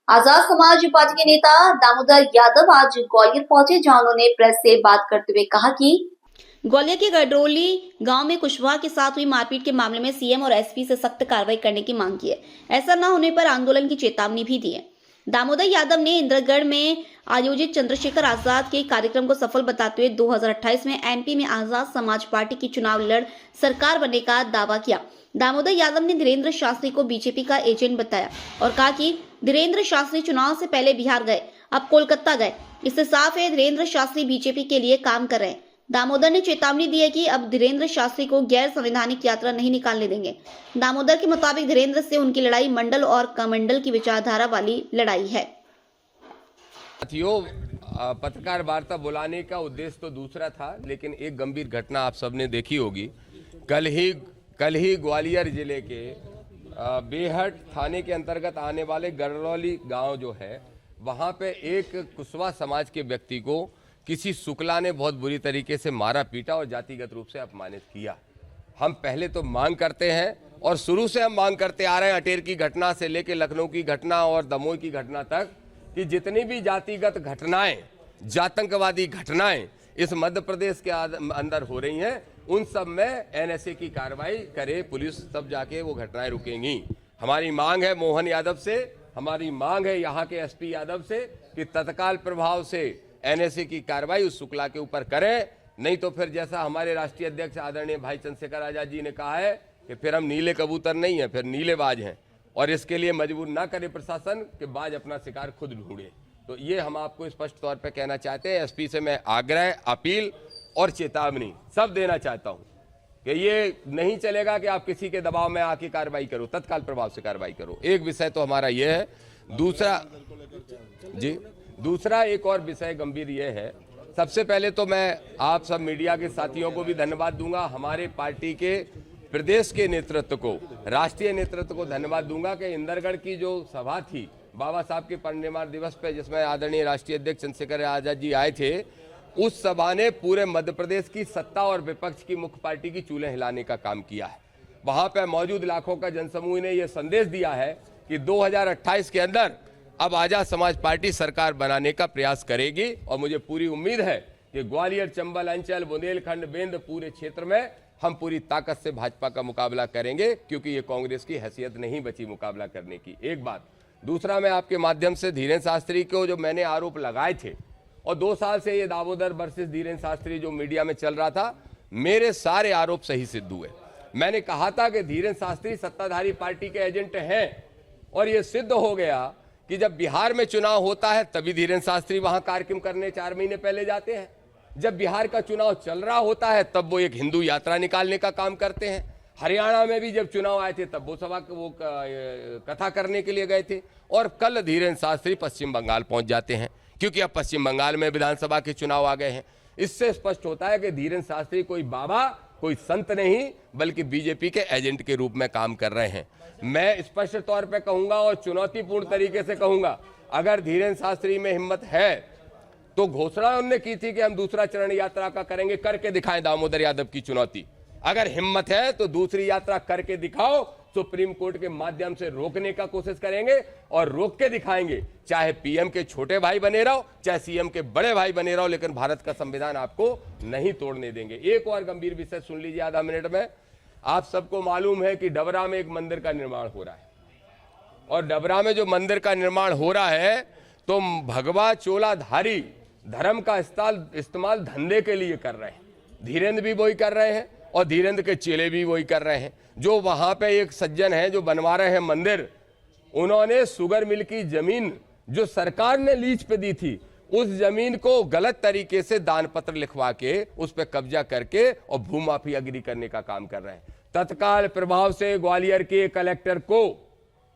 Azad Samaj party के नेता दामोदर यादव आज ग्वालियर पहुंचे, जहां उन्होंने प्रेस से बात करते हुए कहा कि ग्वालियर के गडरोली गांव में कुशवाहा के साथ हुई मारपीट के मामले में सीएम और एसपी से सख्त कार्रवाई करने की मांग की है। ऐसा न होने पर आंदोलन की चेतावनी भी दी है। दामोदर यादव ने इंद्रगढ़ में आयोजित चंद्रशेखर आजाद के कार्यक्रम को सफल बताते हुए 2028 में एमपी में आजाद समाज पार्टी की चुनाव लड़ सरकार बनने का दावा किया। दामोदर यादव ने धीरेन्द्र शास्त्री को बीजेपी का एजेंट बताया और कहा कि धीरेन्द्र शास्त्री चुनाव से पहले बिहार गए, अब कोलकाता गए। इससे साफ है धीरेन्द्र शास्त्री बीजेपी के लिए काम कर रहे हैं। दामोदर ने चेतावनी दी है कि अब धीरेन्द्र शास्त्री को गैर संवैधानिक यात्रा नहीं निकालने देंगे। दामोदर के मुताबिक धीरेन्द्र से उनकी लड़ाई मंडल और कमंडल की विचारधारा वाली लड़ाई है। साथियों, पत्रकार वार्ता बुलाने का उद्देश्य तो दूसरा था, लेकिन एक गंभीर घटना आप सबने देखी होगी। कल ही ग्वालियर जिले के बेहट थाने के अंतर्गत आने वाले गडरौली गांव जो है, वहां पे एक कुशवाहा समाज के व्यक्ति को किसी शुक्ला ने बहुत बुरी तरीके से मारा, पीटा और जातिगत रूप से अपमानित किया। हम पहले तो मांग करते हैं और शुरू से हम मांग करते आ रहे हैं, अटेर की घटना से लेकर लखनऊ की घटना और दमोह की घटना तक, कि जितनी भी जातिगत घटनाएं, जातंकवादी घटनाएं इस मध्य प्रदेश के अंदर हो रही हैं, उन सब में एनएसए की कार्रवाई करे पुलिस, तब जाके वो घटनाएं रुकेंगी। हमारी मांग है मोहन यादव से, हमारी मांग है यहाँ के एसपी यादव से कि तत्काल प्रभाव से एनएसए की कार्रवाई उस शुक्ला के ऊपर करें। नहीं तो फिर जैसा हमारे राष्ट्रीय अध्यक्ष आदरणीय भाई चंद्रशेखर आजाद जी ने कहा है कि फिर हम नीले कबूतर नहीं हैं, फिर नीले बाज हैं, और इसके लिए मजबूर ना करे प्रशासन कि बाज अपना शिकार खुद ढूंढे। तो ये हम आपको स्पष्ट तौर पर कहना चाहते हैं। एसपी से मैं आग्रह, अपील और चेतावनी सब देना चाहता हूं कि ये नहीं चलेगा कि आप किसी के दबाव में आके कार्रवाई करो, तत्काल प्रभाव से कार्रवाई करो। एक विषय तो हमारा ये है। दूसरा एक और विषय गंभीर ये है। सबसे पहले तो मैं आप सब मीडिया के साथियों को भी धन्यवाद दूंगा, हमारे पार्टी के प्रदेश के नेतृत्व को, राष्ट्रीय नेतृत्व को धन्यवाद दूंगा कि इंदरगढ़ की जो सभा थी बाबा साहब के परिनिर्वाण दिवस पे, जिसमें आदरणीय राष्ट्रीय अध्यक्ष चंद्रशेखर आजाद जी आए थे, उस सभा ने पूरे मध्य प्रदेश की सत्ता और विपक्ष की मुख्य पार्टी की चूल्हे हिलाने का काम किया है। वहां पर मौजूद लाखों का जनसमूह ने यह संदेश दिया है कि 2028 के अंदर अब आजाद समाज पार्टी सरकार बनाने का प्रयास करेगी। और मुझे पूरी उम्मीद है कि ग्वालियर, चंबल अंचल, बुंदेलखंड, बेंद पूरे क्षेत्र में हम पूरी ताकत से भाजपा का मुकाबला करेंगे, क्योंकि ये कांग्रेस की हैसियत नहीं बची मुकाबला करने की। एक बात। दूसरा, मैं आपके माध्यम से धीरेन्द्र शास्त्री को जो मैंने आरोप लगाए थे, और 2 साल से ये दामोदर वर्सेस धीरेन्द्र शास्त्री जो मीडिया में चल रहा था, मेरे सारे आरोप सही सिद्ध हुए। मैंने कहा था कि धीरेन्द्र शास्त्री सत्ताधारी पार्टी के एजेंट हैं, और ये सिद्ध हो गया कि जब बिहार में चुनाव होता है तभी धीरेन्द्र शास्त्री वहां कार्यक्रम करने 4 महीने पहले जाते हैं। जब बिहार का चुनाव चल रहा होता है तब वो एक हिंदू यात्रा निकालने का काम करते हैं। हरियाणा में भी जब चुनाव आए थे तब वो सभा वो कथा करने के लिए गए थे। और कल धीरेन्द्र शास्त्री पश्चिम बंगाल पहुंच जाते हैं, क्योंकि अब पश्चिम बंगाल में विधानसभा के चुनाव आ गए हैं। इससे स्पष्ट होता है कि धीरेन्द्र शास्त्री कोई बाबा, कोई संत नहीं, बल्कि बीजेपी के एजेंट के रूप में काम कर रहे हैं। मैं स्पष्ट तौर पे कहूंगा और चुनौतीपूर्ण तरीके से कहूंगा, अगर धीरेन्द्र शास्त्री में हिम्मत है तो घोषणा उन्होंने की थी कि हम दूसरा चरण यात्रा का करेंगे, करके दिखाएं। दामोदर यादव की चुनौती, अगर हिम्मत है तो दूसरी यात्रा करके दिखाओ। सुप्रीम कोर्ट के माध्यम से रोकने का कोशिश करेंगे और रोक के दिखाएंगे। चाहे पीएम के छोटे भाई बने रहो, चाहे सीएम के बड़े भाई बने रहो, लेकिन भारत का संविधान आपको नहीं तोड़ने देंगे। एक और गंभीर विषय सुन लीजिए आधा मिनट में। आप सबको मालूम है कि डबरा में एक मंदिर का निर्माण हो रहा है, और डबरा में जो मंदिर का निर्माण हो रहा है तो भगवा चोलाधारी धर्म का इस्तेमाल धंधे के लिए कर रहे हैं। धीरेन्द्र भी वही कर रहे हैं और धीरेन्द्र के चेले भी वही कर रहे हैं। जो वहां पे एक सज्जन है जो बनवा रहे हैं मंदिर, उन्होंने शुगर मिल की जमीन जो सरकार ने लीज पे दी थी, उस जमीन को गलत तरीके से दान पत्र लिखवा के उस पर कब्जा करके और भूमाफियागिरी करने का काम कर रहे हैं। तत्काल प्रभाव से ग्वालियर के कलेक्टर को,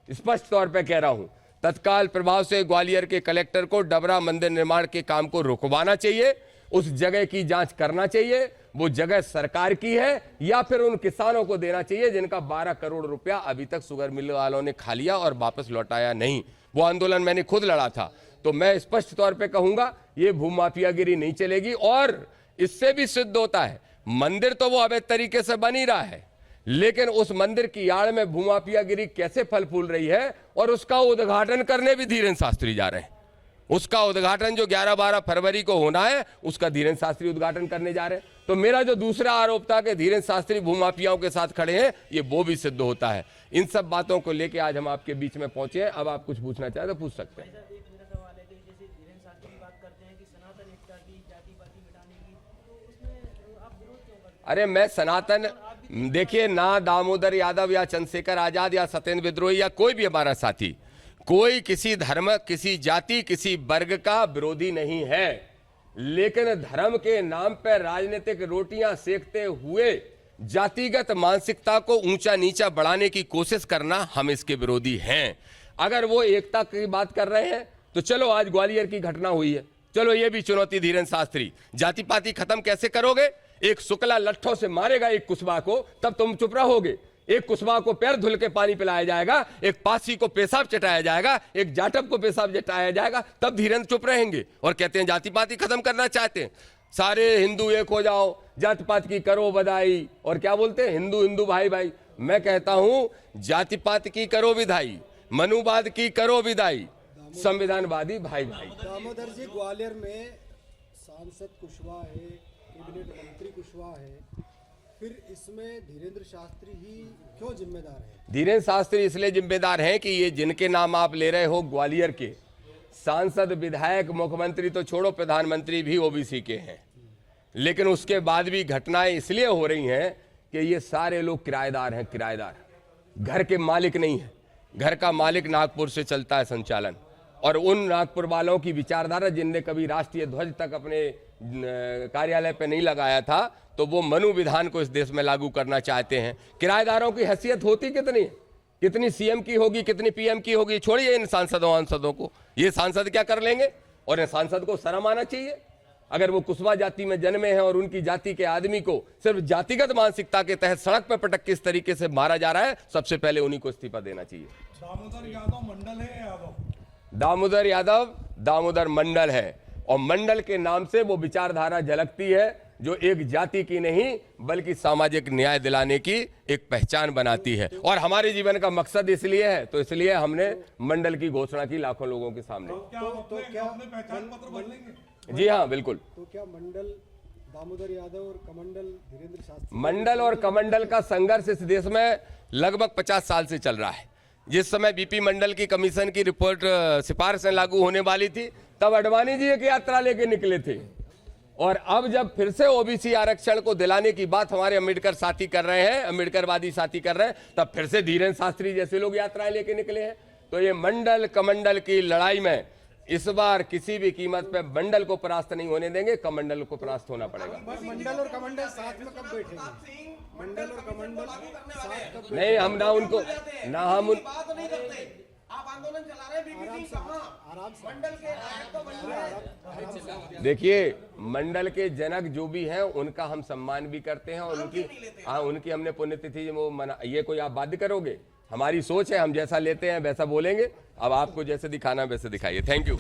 स्पष्ट तौर पे कह रहा हूं, तत्काल प्रभाव से ग्वालियर के कलेक्टर को डबरा मंदिर निर्माण के काम को रुकवाना चाहिए। उस जगह की जांच करना चाहिए, वो जगह सरकार की है या फिर उन किसानों को देना चाहिए जिनका 12 करोड़ रुपया अभी तक शुगर मिल वालों ने खा लिया और वापस लौटाया नहीं। वो आंदोलन मैंने खुद लड़ा था। तो मैं स्पष्ट तौर पे कहूंगा, ये भूमाफियागिरी नहीं चलेगी। और इससे भी सिद्ध होता है, मंदिर तो वो अवैध तरीके से बन ही रहा है, लेकिन उस मंदिर की आड़ में भूमाफियागिरी कैसे फल फूल रही है, और उसका उद्घाटन करने भी धीरेन्द्र शास्त्री जा रहे हैं। उसका उद्घाटन जो 11-12 फरवरी को होना है, उसका धीरेन्द्र शास्त्री उद्घाटन करने जा रहे हैं। तो मेरा जो दूसरा आरोप था कि धीरेन्द्र शास्त्री भूमाफियाओं के साथ खड़े हैं, ये वो भी सिद्ध होता है। इन सब बातों को लेकर आज हम आपके बीच में पहुंचे हैं। अब आप कुछ पूछना चाहे तो पूछ सकते हैं। अरे मैं सनातन, देखिए, ना दामोदर यादव या चंद्रशेखर आजाद या सत्येंद्र विद्रोही या कोई भी हमारा साथी, कोई किसी धर्म, किसी जाति, किसी वर्ग का विरोधी नहीं है, लेकिन धर्म के नाम पर राजनीतिक रोटियां सेकते हुए जातिगत मानसिकता को ऊंचा नीचा बढ़ाने की कोशिश करना, हम इसके विरोधी हैं। अगर वो एकता की बात कर रहे हैं तो चलो, आज ग्वालियर की घटना हुई है, चलो ये भी चुनौती धीरेन्द्र शास्त्री, जाति पाति खत्म कैसे करोगे? एक शुक्ला लट्ठों से मारेगा एक कुशवाहा को, तब तुम चुप रहोगे। एक कुशवाहा को पैर धुल के पानी पिलाया जाएगा, एक पासी को पेशाब चटाया जाएगा, एक जाटव को पेशाब चटाया जाएगा, तब धीरेन्द्र चुप रहेंगे और कहते हैं जाति पाति खत्म करना चाहते हैं। सारे हिंदू एक हो जाओ, जाति पात की करो बधाई, और क्या बोलते हैं, हिंदू हिंदू भाई भाई। मैं कहता हूं जाति पात की करो विदाई, मनुवाद की करो विदाई, संविधानवादी भाई भाई। दामोदर जी, ग्वालियर में सांसद कुशवाहा है, कैबिनेट मंत्री कुशवाहा है, फिर इसमें धीरेन्द्र शास्त्री ही क्यों जिम्मेदार है? धीरेन्द्र शास्त्री इसलिए जिम्मेदार हैं कि ये जिनके नाम आप ले रहे हो, ग्वालियर के सांसद, विधायक, मुख्यमंत्री तो छोड़ो, प्रधानमंत्री भी ओबीसी के हैं। लेकिन उसके बाद भी घटनाएं इसलिए हो रही हैं कि ये सारे लोग किराएदार हैं, किराएदार, घर के मालिक नहीं है। घर का मालिक नागपुर से चलता है संचालन, और उन नागपुर वालों की विचारधारा, जिनने कभी राष्ट्रीय ध्वज तक अपने कार्यालय पे नहीं लगाया था, तो वो मनु विधान को इस देश में लागू करना चाहते हैं। किराएदारों की हैसियत होती कितनी है, कितनी सीएम की होगी, कितनी पीएम की होगी, छोड़िए इन सांसदों को। ये सांसद क्या कर लेंगे? और इन सांसद को शर्म आना चाहिए। अगर वो कुशवाहा जाति में जन्मे हैं और उनकी जाति के आदमी को सिर्फ जातिगत मानसिकता के तहत सड़क पर पटक के इस तरीके से मारा जा रहा है, सबसे पहले उन्हीं को इस्तीफा देना चाहिए। दामोदर यादव मंडल है, यादव दामोदर यादव दामोदर मंडल है, और मंडल के नाम से वो विचारधारा झलकती है जो एक जाति की नहीं बल्कि सामाजिक न्याय दिलाने की एक पहचान बनाती है। और हमारे जीवन का मकसद इसलिए है, तो इसलिए हमने मंडल की घोषणा की लाखों लोगों के सामने। तो क्या अपने पहचान पत्र बन लेंगे? जी हाँ, बिल्कुल। तो क्या मंडल दामोदर यादव और कमंडल धीरेन्द्र शास्त्री, मंडल और कमंडल का संघर्ष इस देश में लगभग 50 साल से चल रहा है। जिस समय बीपी मंडल की कमीशन की रिपोर्ट सिफारिशें लागू होने वाली थी, तब अडवाणी जी एक यात्रा लेके निकले थे, और अब जब फिर से ओबीसी आरक्षण को दिलाने की बात हमारे अम्बेडकर साथी कर रहे हैं, अम्बेडकरवादी साथी कर रहे हैं, तब फिर से धीरेन्द्र शास्त्री जैसे लोग यात्राएं लेके निकले हैं। तो ये मंडल कमंडल की लड़ाई में इस बार किसी भी कीमत पे मंडल को परास्त नहीं होने देंगे, कमंडल को परास्त होना पड़ेगा। मंडल और कमंडल साथ में कब बैठेंगे? मंडल और कमंडल साथ कब? नहीं, हम ना उनको, ना हम उन, आप आंदोलन चला रहे हैं, बीबीसी कहां? मंडल के नायक तो बन रहे हैं। देखिए, मंडल के जनक जो भी हैं उनका हम सम्मान भी करते हैं, और उनकी हमने पुण्यतिथि वो मना, ये कोई आप बाध्य करोगे? हमारी सोच है, हम जैसा लेते हैं वैसा बोलेंगे। अब आपको जैसे दिखाना वैसे दिखाइए। Thank you.